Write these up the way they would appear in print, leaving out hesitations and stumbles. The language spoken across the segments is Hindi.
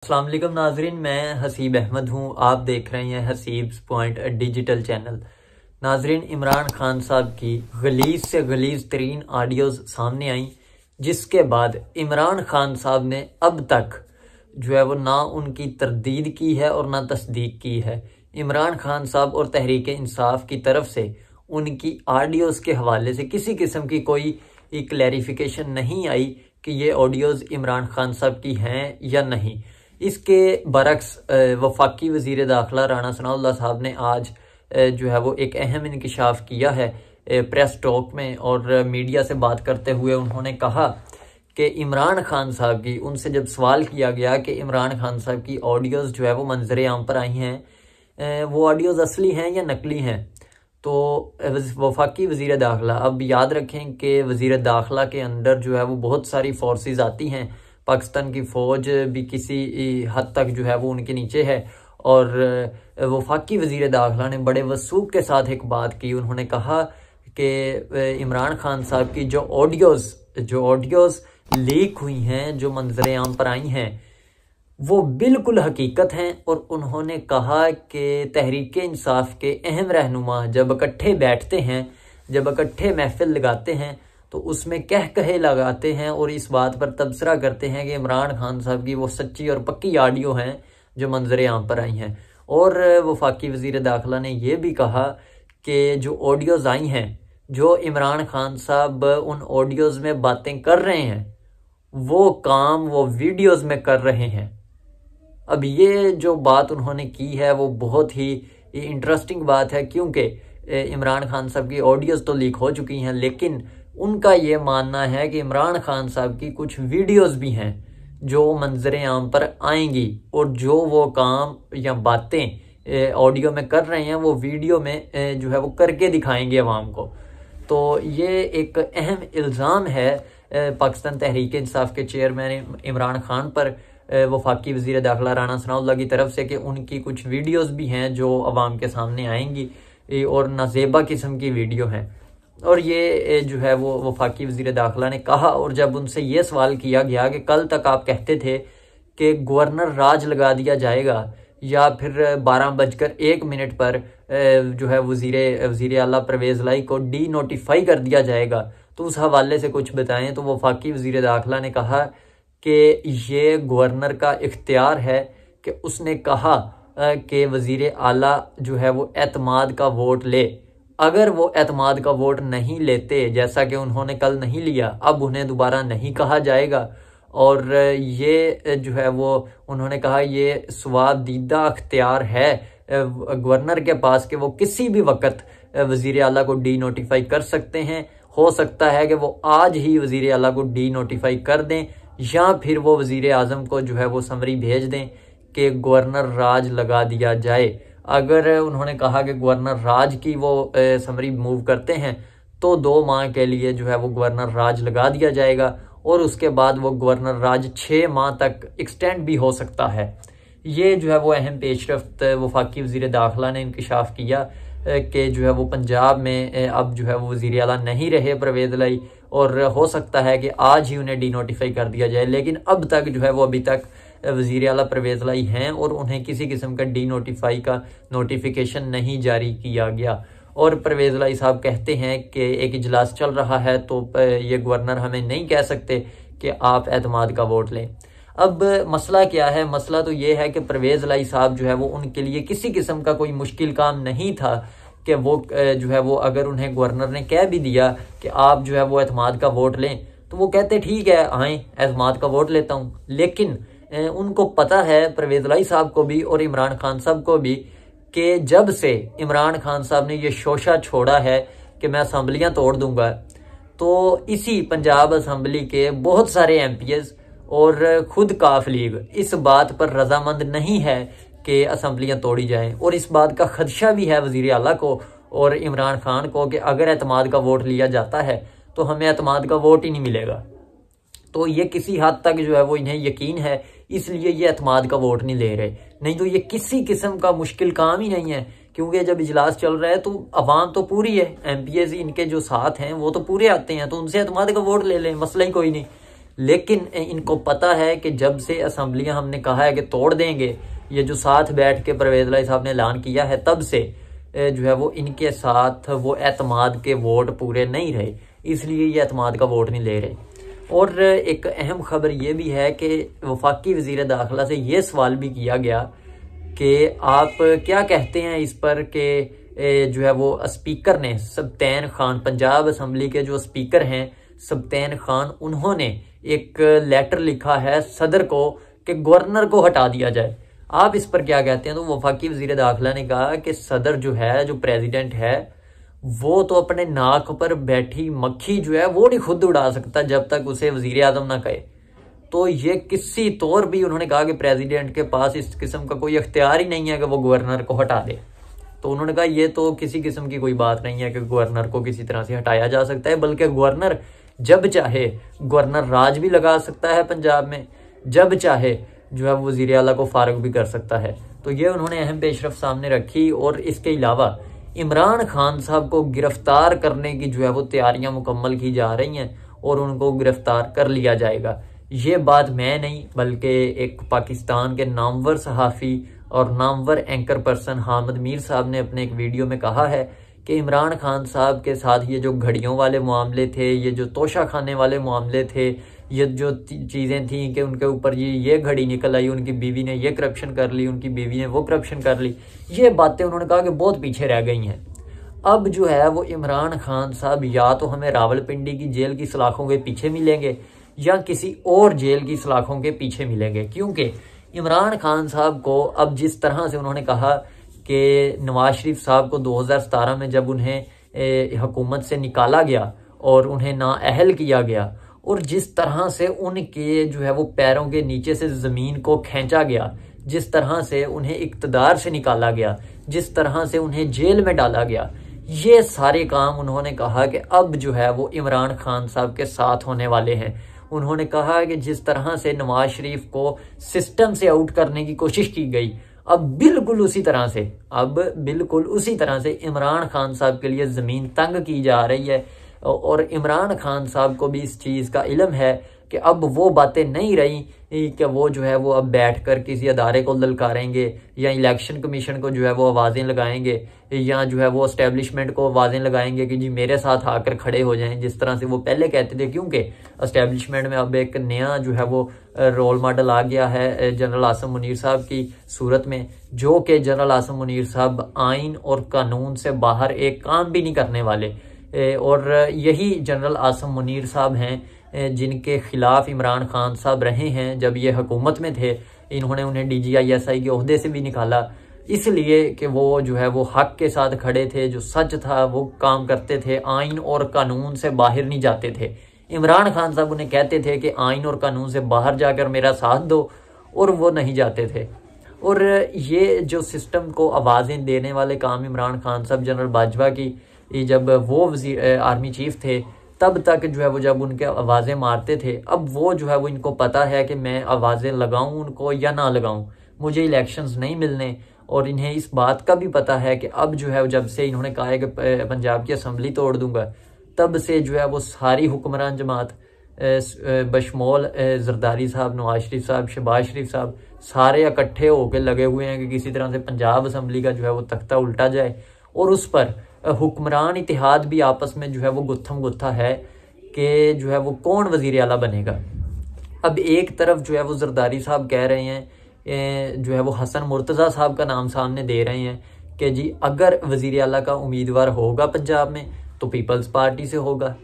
अस्सलाम वालेकुम नाजरीन, मैं हसीब अहमद हूँ। आप देख रहे हैं हसीब पॉइंट डिजिटल चैनल। नाजरीन, इमरान खान साहब की गलीज से गलीज तरीन ऑडियोज़ सामने आई, जिसके बाद इमरान खान साहब ने अब तक जो है वो ना उनकी तरदीद की है और ना तस्दीक की है। इमरान खान साहब और तहरीक इंसाफ की तरफ से उनकी ऑडियोज़ के हवाले से किसी किस्म की कोई क्लैरिफिकेशन नहीं आई कि ये ऑडियोज़ इमरान खान साहब की हैं या नहीं। इसके बरक्स वफाकी वज़ीर दाखिला राना सनाउल्लाह साहब ने आज जो है वो एक अहम इंकिशाफ किया है प्रेस टॉक में, और मीडिया से बात करते हुए उन्होंने कहा कि इमरान खान साहब की, उनसे जब सवाल किया गया कि इमरान खान साहब की ऑडियोज़ जो है वो मंजर आम पर आई हैं, वो ऑडियोज़ असली हैं या नकली हैं, तो वफाकी वज़ीर दाखिला, अब याद रखें कि वज़ीर दाखिला के अंदर जो है वो बहुत सारी फोर्सेस आती हैं। पाकिस्तान की फ़ौज भी किसी हद तक जो है वो उनके नीचे है, और वफाकी वज़ीर दाखिला ने बड़े वसूख के साथ एक बात की। उन्होंने कहा कि इमरान खान साहब की जो ऑडियोज़ लीक हुई हैं, जो मंजर आम पर आई हैं, वो बिल्कुल हकीकत हैं। और उन्होंने कहा कि तहरीक इंसाफ के अहम रहनुमा जब इकट्ठे बैठते हैं, जब इकट्ठे महफिल लगाते हैं, तो उसमें कह कहे लगाते हैं और इस बात पर तबसरा करते हैं कि इमरान खान साहब की वो सच्ची और पक्की ऑडियो हैं जो मंजर आम पर आई हैं। और वफाकी वज़ीर दाखिला ने यह भी कहा कि जो ऑडियोज़ आई हैं, जो इमरान खान साहब उन ऑडियोज़ में बातें कर रहे हैं, वो काम वो वीडियोज़ में कर रहे हैं। अब ये जो बात उन्होंने की है वो बहुत ही इंटरेस्टिंग बात है, क्योंकि इमरान खान साहब की ऑडियोज़ तो लीक हो चुकी हैं, लेकिन उनका ये मानना है कि इमरान खान साहब की कुछ वीडियोज़ भी हैं जो मंजर आम पर आएंगी, और जो वो काम या बातें ऑडियो में कर रहे हैं वो वीडियो में जो है वो करके दिखाएंगे अवाम को। तो ये एक अहम इल्ज़ाम है पाकिस्तान तहरीक इंसाफ के चेयरमैन इमरान खान पर वफाकी वज़ीर दाखिला राना सनाउल्लाह की तरफ से, कि उनकी कुछ वीडियोज़ भी हैं जो अवाम के सामने आएंगी और नाजेबा किस्म की वीडियो हैं। और ये जो है वो वफाकी वज़ीर दाखिला ने कहा। और जब उनसे ये सवाल किया गया कि कल तक आप कहते थे कि गवर्नर राज लगा दिया जाएगा, या फिर 12:01 पर जो है वज़ीर आला परवेज़ लाई को डी नोटिफाई कर दिया जाएगा, तो उस हवाले से कुछ बताएं। तो वफाकी वज़ीर दाखिला ने कहा कि ये गवर्नर का इख्तियार है कि उसने कहा कि वज़ीर आला जो है वो एतमाद का वोट ले। अगर वो एतमाद का वोट नहीं लेते, जैसा कि उन्होंने कल नहीं लिया, अब उन्हें दोबारा नहीं कहा जाएगा। और ये जो है वो उन्होंने कहा ये स्वादीदा अख्तियार है गवर्नर के पास कि वो किसी भी वक्त वज़ीर आला को डी नोटिफाई कर सकते हैं। हो सकता है कि वो आज ही वज़ीर आला को डी नोटिफाई कर दें, या फिर वो वज़ीर आज़म को जो है वो समरी भेज दें कि गवर्नर राज लगा दिया जाए। अगर उन्होंने कहा कि गवर्नर राज की वो समरी मूव करते हैं, तो 2 माह के लिए जो है वो गवर्नर राज लगा दिया जाएगा, और उसके बाद वो गवर्नर राज 6 माह तक एक्सटेंड भी हो सकता है। ये जो है वो अहम पेशरफ्त वफाकी वज़ीर दाखिला ने इंकिशाफ किया कि जो है वो पंजाब में अब जो है वो वज़ीर आला नहीं रहे परवेज़ लाई, और हो सकता है कि आज ही उन्हें डी नोटिफाई कर दिया जाए। लेकिन अब तक जो है वो अभी तक वज़ीर आला परवेज़ लाई हैं, और उन्हें किसी किस्म का डी नोटिफाई का नोटिफिकेशन नहीं जारी किया गया। और परवेज़ लाई साहब कहते हैं कि एक इजलास चल रहा है, तो ये गवर्नर हमें नहीं कह सकते कि आप एतमाद का वोट लें। अब मसला क्या है? मसला तो ये है कि परवेज़ लाई साहब जो है वो उनके लिए किसी किस्म का कोई मुश्किल काम नहीं था कि वो जो है वो, अगर उन्हें गवर्नर ने कह भी दिया कि आप जो है वो एतमाद का वोट लें, तो वो कहते ठीक है, आएँ एतमाद का वोट लेता हूँ। लेकिन उनको पता है, परवेज़ लाई साहब को भी और इमरान खान साहब को भी, कि जब से इमरान खान साहब ने ये शोशा छोड़ा है कि मैं असम्बलियाँ तोड़ दूंगा, तो इसी पंजाब असम्बली के बहुत सारे MPs और खुद काफ लीग इस बात पर रजामंद नहीं है कि असम्बलियाँ तोड़ी जाएं। और इस बात का खदशा भी है वज़ीर आला को और इमरान खान को कि अगर एतमाद का वोट लिया जाता है तो हमें एतमाद का वोट ही नहीं मिलेगा। तो ये किसी हद तक जो है वो इन्हें यकीन है, इसलिए ये एतमाद का वोट नहीं ले रहे। नहीं तो ये किसी किस्म का मुश्किल काम ही नहीं है, क्योंकि जब इजलास चल रहा है तो अवाम तो पूरी है, MPs इनके जो साथ हैं वो तो पूरे आते हैं, तो उनसे एतमाद का वोट ले लें, मसला ही कोई नहीं। लेकिन इनको पता है कि जब से असम्बलियां हमने कहा है कि तोड़ देंगे, ये जो साथ बैठ के परवेज लाई साहब ने ऐलान किया है, तब से जो है वो इनके साथ वो एतमाद के वोट पूरे नहीं रहे, इसलिए ये एतमाद का वोट नहीं ले रहे। और एक अहम खबर ये भी है कि वफाकी वज़ीर दाखिला से ये सवाल भी किया गया कि आप क्या कहते हैं इस पर कि जो है वो स्पीकर ने सबतैन खान, पंजाब असम्बली के जो स्पीकर हैं सबतैन खान, उन्होंने एक लेटर लिखा है सदर को कि गवर्नर को हटा दिया जाए। आप इस पर क्या कहते हैं? तो वफाकी वज़ीर दाखिला ने कहा कि सदर जो है, जो प्रेसिडेंट है, वो तो अपने नाक पर बैठी मक्खी जो है वो नहीं खुद उड़ा सकता जब तक उसे वज़ीर आज़म ना कहे। तो ये किसी तौर भी उन्होंने कहा कि प्रेसिडेंट के पास इस किस्म का कोई इख्तियार ही नहीं है कि वो गवर्नर को हटा दे। तो उन्होंने कहा ये तो किसी किस्म की कोई बात नहीं है कि गवर्नर को किसी तरह से हटाया जा सकता है, बल्कि गवर्नर जब चाहे गवर्नर राज भी लगा सकता है पंजाब में, जब चाहे जो है वज़ीर आला को फारग भी कर सकता है। तो ये उन्होंने अहम पेशरफ सामने रखी। और इसके अलावा इमरान खान साहब को गिरफ्तार करने की जो है वो तैयारियां मुकम्मल की जा रही हैं और उनको गिरफ्तार कर लिया जाएगा। ये बात मैं नहीं बल्कि एक पाकिस्तान के नामवर सहाफ़ी और नामवर एंकर पर्सन हामिद मीर साहब ने अपने एक वीडियो में कहा है कि इमरान खान साहब के साथ ये जो घड़ियों वाले मामले थे, ये जो तोशा खाने वाले मामले थे, ये जो चीज़ें थी कि उनके ऊपर ये घड़ी निकल आई, उनकी बीवी ने ये करप्शन कर ली, उनकी बीवी ने वो करप्शन कर ली, ये बातें उन्होंने कहा कि बहुत पीछे रह गई हैं। अब जो है वो इमरान खान साहब या तो हमें रावलपिंडी की जेल की सलाखों के पीछे मिलेंगे या किसी और जेल की सलाखों के पीछे मिलेंगे, क्योंकि इमरान खान साहब को अब जिस तरह से उन्होंने कहा कि नवाज शरीफ साहब को 2017 में जब उन्हें हुकूमत से निकाला गया और उन्हें नाअहल किया गया, और जिस तरह से उनके जो है वो पैरों के नीचे से ज़मीन को खींचा गया, जिस तरह से उन्हें इक़्तिदार से निकाला गया, जिस तरह से उन्हें जेल में डाला गया, ये सारे काम उन्होंने कहा कि अब जो है वो इमरान खान साहब के साथ होने वाले हैं। उन्होंने कहा कि जिस तरह से नवाज शरीफ को सिस्टम से आउट करने की कोशिश की गई, अब बिल्कुल उसी तरह से इमरान खान साहब के लिए ज़मीन तंग की जा रही है। और इमरान खान साहब को भी इस चीज़ का इल्म है कि अब वो बातें नहीं रही कि वो जो है वो अब बैठकर किसी अदारे को ललकारेंगे या इलेक्शन कमीशन को जो है वो आवाज़ें लगाएंगे या जो है वो एस्टेब्लिशमेंट को आवाज़ें लगाएंगे कि जी मेरे साथ आकर खड़े हो जाएं, जिस तरह से वो पहले कहते थे। क्योंकि एस्टेब्लिशमेंट में अब एक नया जो है वो रोल मॉडल आ गया है जनरल आसिम मुनीर साहब की सूरत में, जो कि जनरल आसिम मुनीर साहब आइन और कानून से बाहर एक काम भी नहीं करने वाले। और यही जनरल आसिम मुनीर साहब हैं जिनके खिलाफ इमरान खान साहब रहे हैं जब ये हुकूमत में थे। इन्होंने उन्हें DGISI के ओहदे से भी निकाला, इसलिए कि वो जो है वो हक के साथ खड़े थे, जो सच था वो काम करते थे, आइन और कानून से बाहर नहीं जाते थे। इमरान खान साहब उन्हें कहते थे कि आइन और कानून से बाहर जाकर मेरा साथ दो, और वो नहीं जाते थे। और ये जो सिस्टम को आवाज़ें देने वाले काम इमरान खान साहब जनरल बाजवा की जब वो आर्मी चीफ थे तब तक जो है वो जब उनके आवाज़ें मारते थे, अब वो जो है वो इनको पता है कि मैं आवाज़ें लगाऊं उनको या ना लगाऊं, मुझे इलेक्शंस नहीं मिलने। और इन्हें इस बात का भी पता है कि अब जो है जब से इन्होंने कहा है कि पंजाब की असम्बली तोड़ दूंगा, तब से जो है वो सारी हुक्मरान जमात बशमोल जरदारी साहब, नवाज शरीफ साहब, शहबाज शरीफ साहब, सारे इकट्ठे होकर लगे हुए हैं कि किसी तरह से पंजाब असम्बली का जो है वो तख्ता उल्टा जाए। और उस पर हुक्मरान इतिहाद भी आपस में जो है वो गुत्थम गुत्था है कि जो है वो कौन वज़ीर आला बनेगा। अब एक तरफ जो है वो जरदारी साहब कह रहे हैं, जो है वो हसन मुर्तज़ा साहब का नाम सामने दे रहे हैं कि जी अगर वज़ीर आला का उम्मीदवार होगा पंजाब में तो पीपल्स पार्टी से होगा।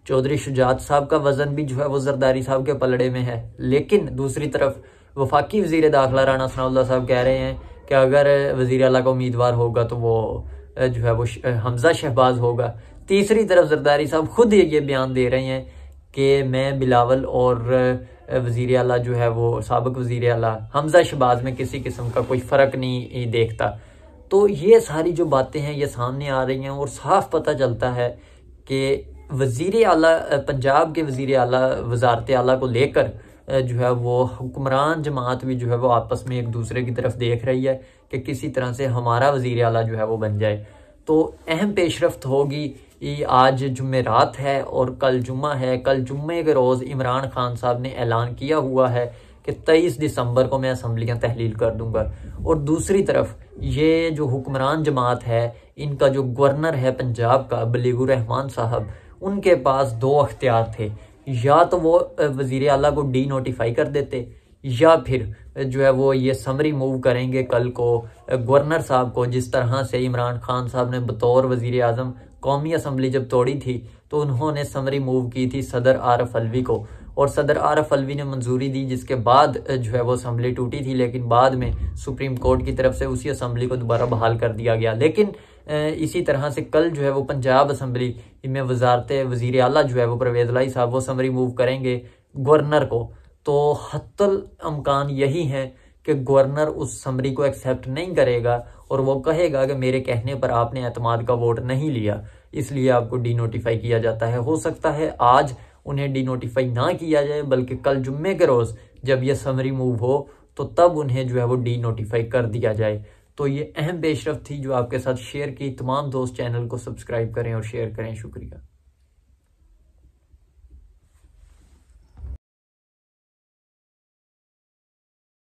चौधरी शुजात साहब का वज़न भी जो है वो जरदारी साहब के पलड़े में है। लेकिन दूसरी तरफ वफाकी वज़ीर दाखिला राना सनाउल्लाह साहब कह रहे हैं कि अगर वज़ीर आला का उम्मीदवार होगा तो वो जो है वो हमजा शहबाज होगा। तीसरी तरफ जरदारी साहब खुद ये बयान दे रहे हैं कि मैं बिलावल और वज़ीर आला जो है वो साबिक वज़ीर आला हमजा शहबाज में किसी किस्म का कोई फ़र्क नहीं देखता। तो ये सारी जो बातें हैं ये सामने आ रही हैं और साफ पता चलता है कि वज़ीर आला, पंजाब के वज़ीर आला, वज़ारत आला को लेकर जो है वो हुक्मरान जमात भी जो है वो आपस में एक दूसरे की तरफ देख रही है कि किसी तरह से हमारा वज़ीर आला जो है वो बन जाए। तो अहम पेशरफ्त होगी आज जुमेरात है और कल जुम्मा है। कल जुम्मे के रोज़ इमरान खान साहब ने ऐलान किया हुआ है कि 23 दिसंबर को मैं असम्बलियाँ तहलील कर दूंगा। और दूसरी तरफ ये जो हुक्मरान जमात है, इनका जो गवर्नर है पंजाब का बलीगुर रहमान साहब, उनके पास दो अख्तियार थे, या तो वो वज़ीर आला को डी नोटिफाई कर देते, या फिर जो है वो ये समरी मूव करेंगे कल को गवर्नर साहब को। जिस तरह से इमरान खान साहब ने बतौर वज़ीर आज़म कौमी असम्बली जब तोड़ी थी तो उन्होंने समरी मूव की थी सदर आरफ अलवी को, और सदर आरफ अलवी ने मंजूरी दी, जिसके बाद जो है वो असम्बली टूटी थी। लेकिन बाद में सुप्रीम कोर्ट की तरफ से उसी असम्बली को दोबारा बहाल कर दिया गया। लेकिन इसी तरह से कल जो है वो पंजाब असम्बली में वजारत वज़ीर आला जो है वो परवेज़ लाई साहब वो समरी मूव करेंगे गवर्नर को। तो हत्तल अमकान यही है कि गवर्नर उस समरी को एक्सेप्ट नहीं करेगा और वो कहेगा कि मेरे कहने पर आपने एतमाद का वोट नहीं लिया, इसलिए आपको डी नोटिफाई किया जाता है। हो सकता है आज उन्हें डी नोटिफाई ना किया जाए, बल्कि कल जुम्मे के रोज़ जब यह समरी मूव हो तो तब उन्हें जो है वो डी नोटिफाई कर दिया जाए। तो ये अहम पेशरफ्त थी जो आपके साथ शेयर की। तमाम दोस्त चैनल को सब्सक्राइब करें और शेयर करें। शुक्रिया।